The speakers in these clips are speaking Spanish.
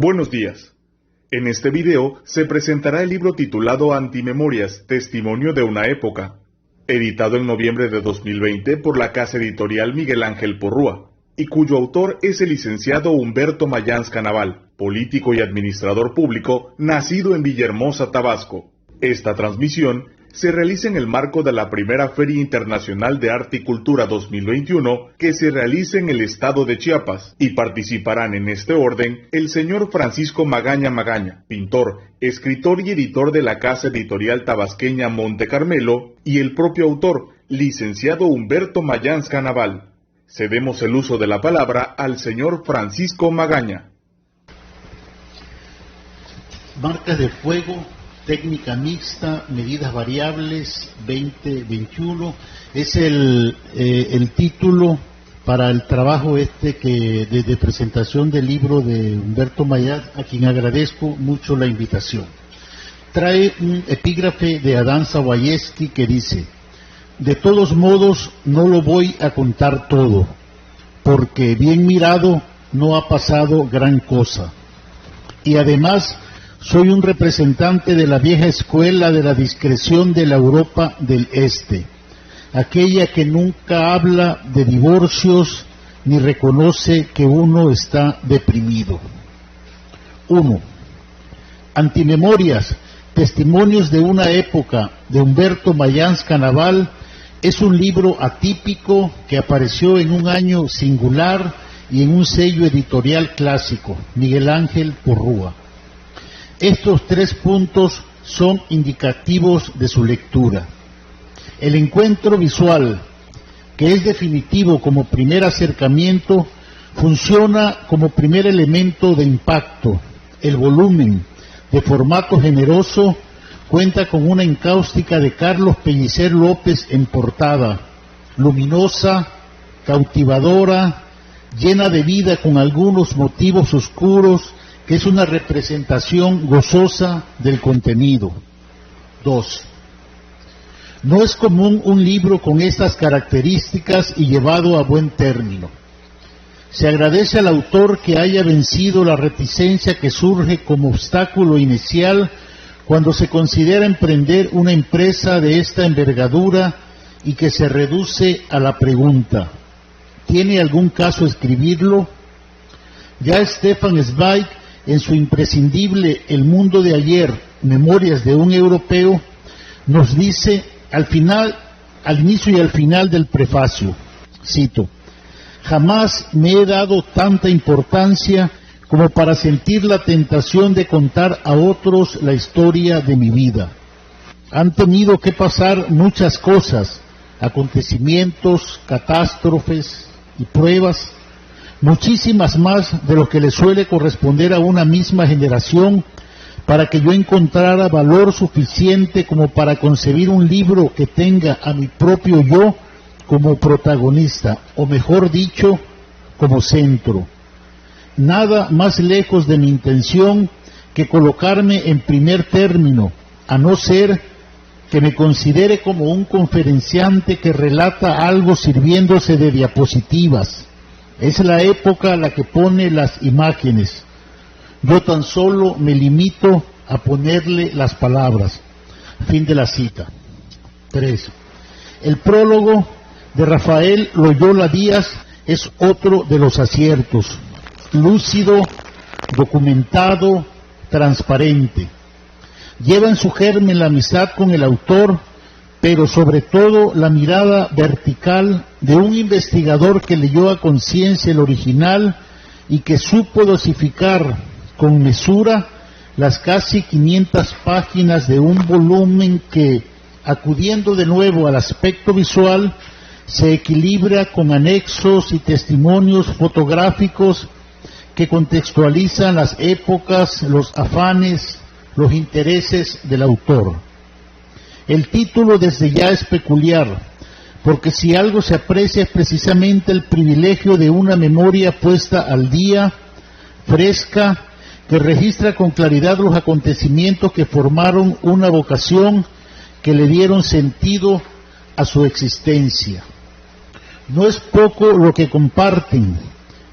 Buenos días. En este video se presentará el libro titulado Antimemorias, Testimonio de una Época, editado en noviembre de 2020 por la casa editorial Miguel Ángel Porrúa, y cuyo autor es el licenciado Humberto Mayans Canaval, político y administrador público, nacido en Villahermosa, Tabasco. Esta transmisión se realiza en el marco de la primera Feria Internacional de Arte y Cultura 2021 que se realiza en el estado de Chiapas, y participarán en este orden el señor Francisco Magaña Magaña, pintor, escritor y editor de la casa editorial tabasqueña Monte Carmelo, y el propio autor, licenciado Humberto Mayans Canaval. Cedemos el uso de la palabra al señor Francisco Magaña. Marcas de fuego, técnica mixta, medidas variables, 2021, es el título para el trabajo de presentación del libro de Humberto Mayans, a quien agradezco mucho la invitación. Trae un epígrafe de Adán Zawayevsky que dice: de todos modos no lo voy a contar todo, porque bien mirado no ha pasado gran cosa. Y además soy un representante de la vieja escuela de la discreción de la Europa del Este, aquella que nunca habla de divorcios ni reconoce que uno está deprimido. 1. Antimemorias, testimonios de una época, de Humberto Mayans Canaval, es un libro atípico que apareció en un año singular y en un sello editorial clásico, Miguel Ángel Porrúa. Estos 3 puntos son indicativos de su lectura. El encuentro visual, que es definitivo como primer acercamiento, funciona como primer elemento de impacto. El volumen, de formato generoso, cuenta con una encáustica de Carlos Pellicer López en portada, luminosa, cautivadora, llena de vida con algunos motivos oscuros, que es una representación gozosa del contenido. 2. No es común un libro con estas características y llevado a buen término. Se agradece al autor que haya vencido la reticencia que surge como obstáculo inicial cuando se considera emprender una empresa de esta envergadura y que se reduce a la pregunta: ¿tiene algún caso escribirlo? Ya Stefan Zweig, en su imprescindible El mundo de ayer, Memorias de un europeo, nos dice al inicio y al final del prefacio, cito: jamás me he dado tanta importancia como para sentir la tentación de contar a otros la historia de mi vida. Han tenido que pasar muchas cosas, acontecimientos, catástrofes y pruebas, muchísimas más de lo que le suele corresponder a una misma generación, para que yo encontrara valor suficiente como para concebir un libro que tenga a mi propio yo como protagonista, o mejor dicho, como centro. Nada más lejos de mi intención que colocarme en primer término, a no ser que me considere como un conferenciante que relata algo sirviéndose de diapositivas. Es la época la que pone las imágenes. Yo tan solo me limito a ponerle las palabras. Fin de la cita. 3. El prólogo de Rafael Loyola Díaz es otro de los aciertos. Lúcido, documentado, transparente. Lleva en su germen la amistad con el autor, pero sobre todo la mirada vertical de un investigador que leyó a conciencia el original y que supo dosificar con mesura las casi 500 páginas de un volumen que, acudiendo de nuevo al aspecto visual, se equilibra con anexos y testimonios fotográficos que contextualizan las épocas, los afanes, los intereses del autor. El título desde ya es peculiar, porque si algo se aprecia es precisamente el privilegio de una memoria puesta al día, fresca, que registra con claridad los acontecimientos que formaron una vocación, que le dieron sentido a su existencia. No es poco lo que comparten,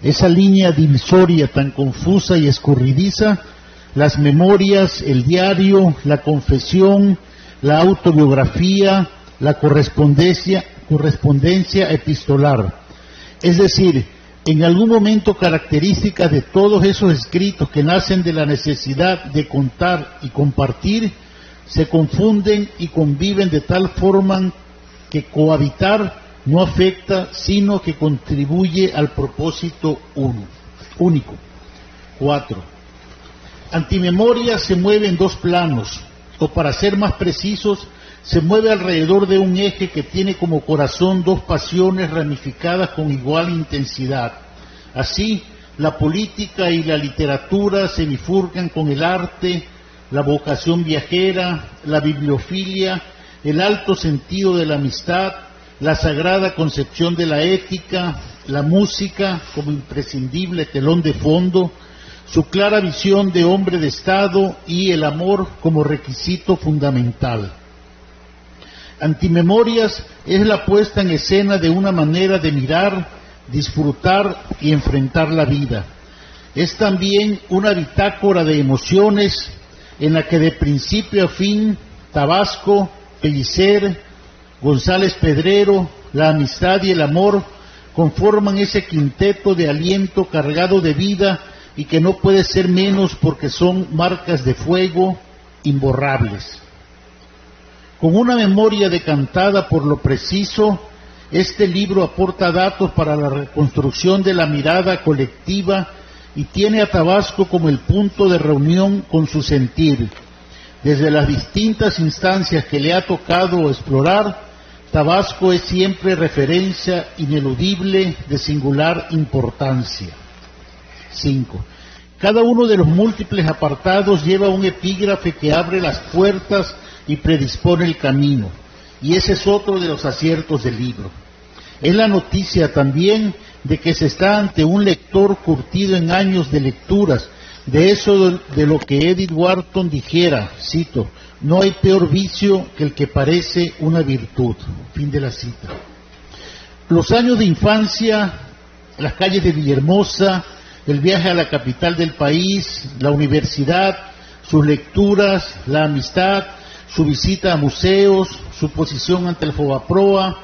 esa línea divisoria tan confusa y escurridiza, las memorias, el diario, la confesión, la autobiografía, la correspondencia epistolar. Es decir, en algún momento características de todos esos escritos que nacen de la necesidad de contar y compartir, se confunden y conviven de tal forma que cohabitar no afecta, sino que contribuye al propósito único. 4. Antimemoria se mueve en dos planos, o para ser más precisos, se mueve alrededor de un eje que tiene como corazón dos pasiones ramificadas con igual intensidad. Así, la política y la literatura se bifurcan con el arte, la vocación viajera, la bibliofilia, el alto sentido de la amistad, la sagrada concepción de la ética, la música como imprescindible telón de fondo, su clara visión de hombre de Estado y el amor como requisito fundamental. Antimemorias es la puesta en escena de una manera de mirar, disfrutar y enfrentar la vida. Es también una bitácora de emociones en la que de principio a fin Tabasco, Pellicer, González Pedrero, la amistad y el amor conforman ese quinteto de aliento cargado de vida y que no puede ser menos porque son marcas de fuego imborrables. Con una memoria decantada por lo preciso, este libro aporta datos para la reconstrucción de la mirada colectiva y tiene a Tabasco como el punto de reunión con su sentir. Desde las distintas instancias que le ha tocado explorar, Tabasco es siempre referencia ineludible de singular importancia. 5. Cada uno de los múltiples apartados lleva un epígrafe que abre las puertas y predispone el camino, y ese es otro de los aciertos del libro. Es la noticia también de que se está ante un lector curtido en años de lecturas, de eso de lo que Edith Wharton dijera, cito, no hay peor vicio que el que parece una virtud. Fin de la cita. Los años de infancia, las calles de Villahermosa, el viaje a la capital del país, la universidad, sus lecturas, la amistad, su visita a museos, su posición ante el Fobaproa,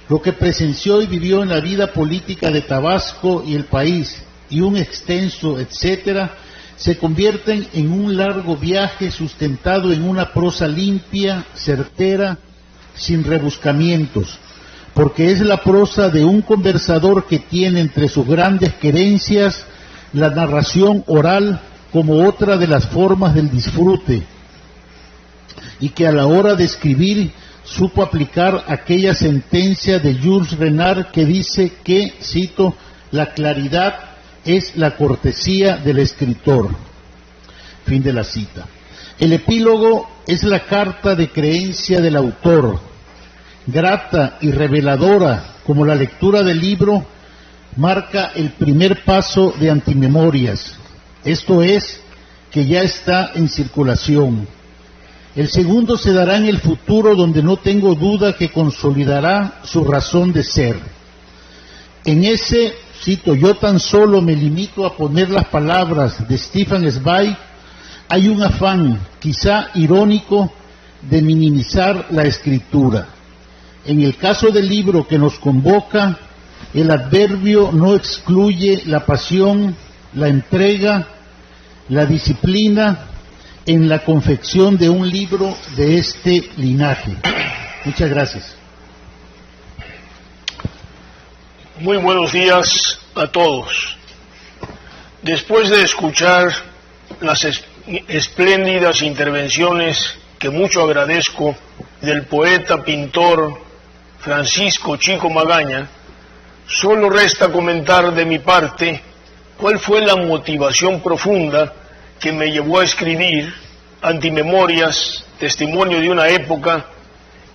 lo que presenció y vivió en la vida política de Tabasco y el país, y un extenso etcétera, se convierten en un largo viaje sustentado en una prosa limpia, certera, sin rebuscamientos, porque es la prosa de un conversador que tiene entre sus grandes querencias la narración oral como otra de las formas del disfrute, y que a la hora de escribir supo aplicar aquella sentencia de Jules Renard que dice que, cito, la claridad es la cortesía del escritor. Fin de la cita. El epílogo es la carta de creencia del autor, grata y reveladora como la lectura del libro, marca el primer paso de Antimemorias, esto es, que ya está en circulación. El segundo se dará en el futuro, donde no tengo duda que consolidará su razón de ser. En ese, cito, yo tan solo me limito a poner las palabras de Stefan Zweig, hay un afán, quizá irónico, de minimizar la escritura. En el caso del libro que nos convoca, el adverbio no excluye la pasión, la entrega, la disciplina en la confección de un libro de este linaje. Muchas gracias. Muy buenos días a todos. Después de escuchar las espléndidas intervenciones que mucho agradezco del poeta pintor Francisco Chico Magaña, solo resta comentar de mi parte cuál fue la motivación profunda que me llevó a escribir Antimemorias, testimonio de una época,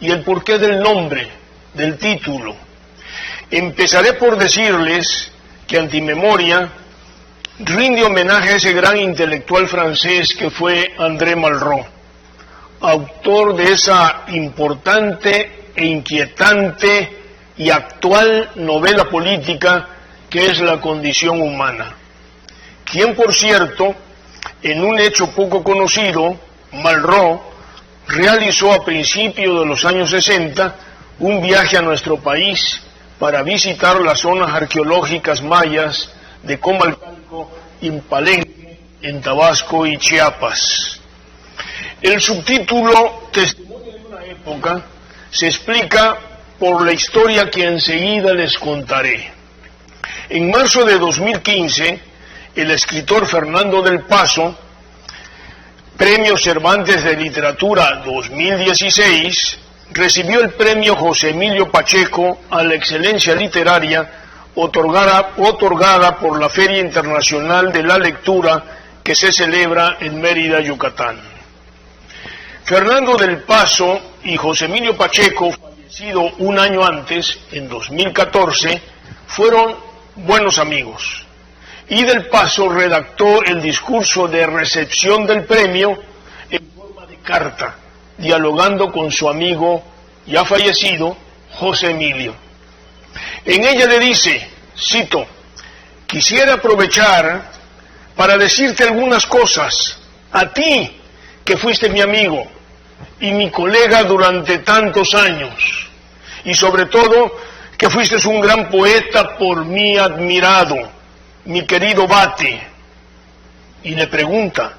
y el porqué del nombre, del título. Empezaré por decirles que Antimemoria rinde homenaje a ese gran intelectual francés que fue André Malraux, autor de esa importante e inquietante y actual novela política que es la condición humana, quien, por cierto, en un hecho poco conocido, Malraux realizó a principios de los años 60 un viaje a nuestro país para visitar las zonas arqueológicas mayas de Comalcalco y Palenque, en Tabasco y Chiapas. El subtítulo Testimonio de una época se explica por la historia que enseguida les contaré. En marzo de 2015, el escritor Fernando del Paso, Premio Cervantes de Literatura 2016, recibió el premio José Emilio Pacheco a la excelencia literaria otorgada por la Feria Internacional de la Lectura que se celebra en Mérida, Yucatán. Fernando del Paso y José Emilio Pacheco, fallecido un año antes, en 2014, fueron buenos amigos. Y del Paso redactó el discurso de recepción del premio en forma de carta, dialogando con su amigo ya fallecido, José Emilio. En ella le dice, cito, quisiera aprovechar para decirte algunas cosas, a ti que fuiste mi amigo y mi colega durante tantos años, y sobre todo que fuiste un gran poeta por mí admirado, mi querido Bate. Y le pregunta,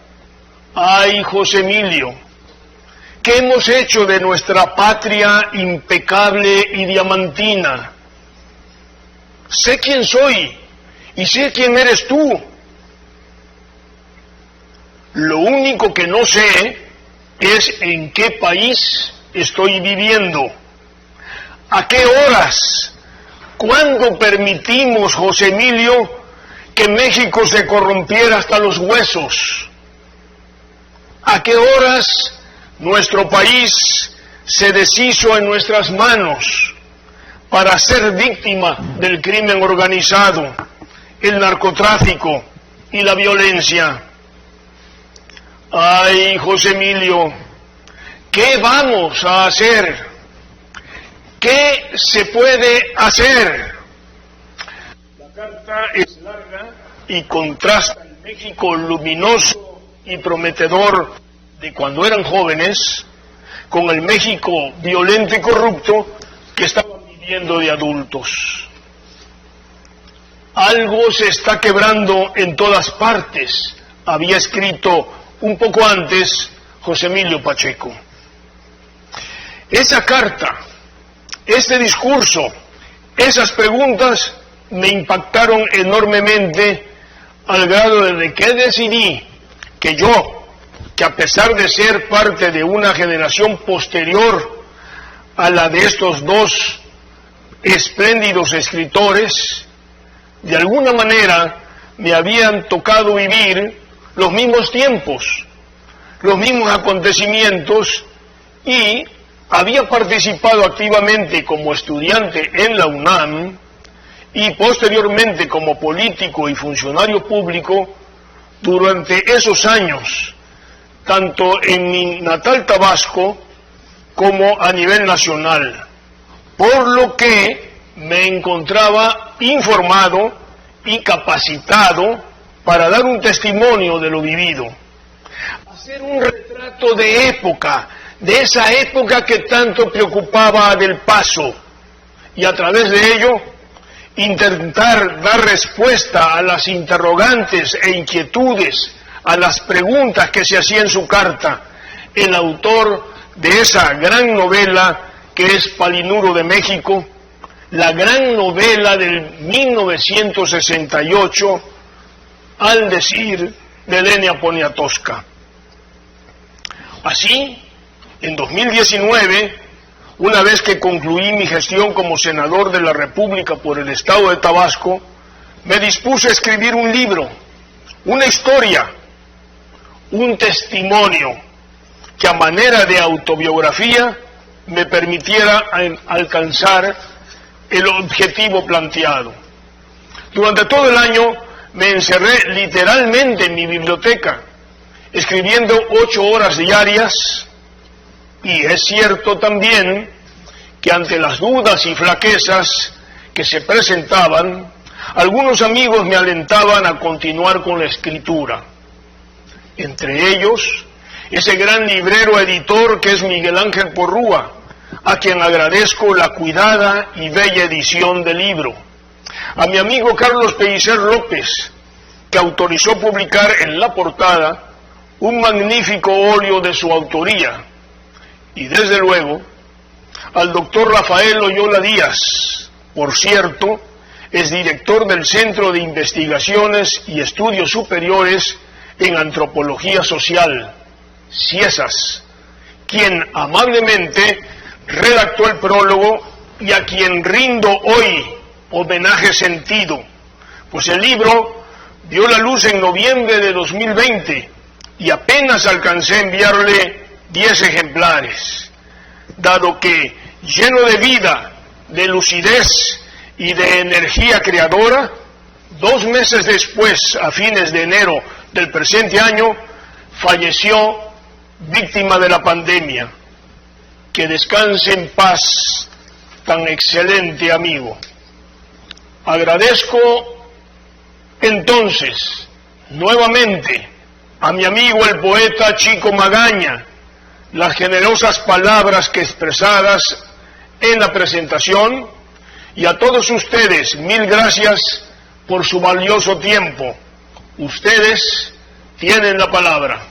ay José Emilio, ¿qué hemos hecho de nuestra patria impecable y diamantina? Sé quién soy y sé quién eres tú. Lo único que no sé es en qué país estoy viviendo. ¿A qué horas? ¿Cuándo permitimos, José Emilio, que México se corrompiera hasta los huesos? ¿A qué horas nuestro país se deshizo en nuestras manos para ser víctima del crimen organizado, el narcotráfico y la violencia? Ay, José Emilio, ¿qué vamos a hacer? ¿Qué se puede hacer? La carta es larga y contrasta el México luminoso y prometedor de cuando eran jóvenes con el México violento y corrupto que estaban viviendo de adultos. Algo se está quebrando en todas partes, había escrito un poco antes José Emilio Pacheco. Esa carta, este discurso, esas preguntas me impactaron enormemente al grado de que decidí que yo, que a pesar de ser parte de una generación posterior a la de estos dos espléndidos escritores, de alguna manera me habían tocado vivir los mismos tiempos, los mismos acontecimientos, y había participado activamente como estudiante en la UNAM y posteriormente como político y funcionario público durante esos años, tanto en mi natal Tabasco como a nivel nacional, por lo que me encontraba informado y capacitado para dar un testimonio de lo vivido, hacer un retrato de época, de esa época que tanto preocupaba a Del Paso, y a través de ello intentar dar respuesta a las interrogantes e inquietudes, a las preguntas que se hacía en su carta el autor de esa gran novela que es Palinuro de México, la gran novela del 1968, al decir de Lenia Poniatowska. Así, en 2019, una vez que concluí mi gestión como senador de la República por el estado de Tabasco, me dispuse a escribir un libro, una historia, un testimonio, que a manera de autobiografía me permitiera alcanzar el objetivo planteado. Durante todo el año me encerré literalmente en mi biblioteca, escribiendo 8 horas diarias, y es cierto también que ante las dudas y flaquezas que se presentaban, Algunos amigos me alentaban a continuar con la escritura. Entre ellos, ese gran librero editor que es Miguel Ángel Porrúa, a quien agradezco la cuidada y bella edición del libro. A mi amigo Carlos Pellicer López, que autorizó publicar en la portada un magnífico óleo de su autoría. Y desde luego, al doctor Rafael Loyola Díaz, por cierto, es director del Centro de Investigaciones y Estudios Superiores en Antropología Social, CIESAS, quien amablemente redactó el prólogo y a quien rindo hoy homenaje sentido, pues el libro vio la luz en noviembre de 2020 y apenas alcancé a enviarle 10 ejemplares, dado que, lleno de vida, de lucidez y de energía creadora, 2 meses después, a fines de enero del presente año, falleció víctima de la pandemia. Que descanse en paz, tan excelente amigo. Agradezco entonces nuevamente a mi amigo el poeta Chico Magaña las generosas palabras que expresadas en la presentación, y a todos ustedes 1000 gracias por su valioso tiempo. Ustedes tienen la palabra.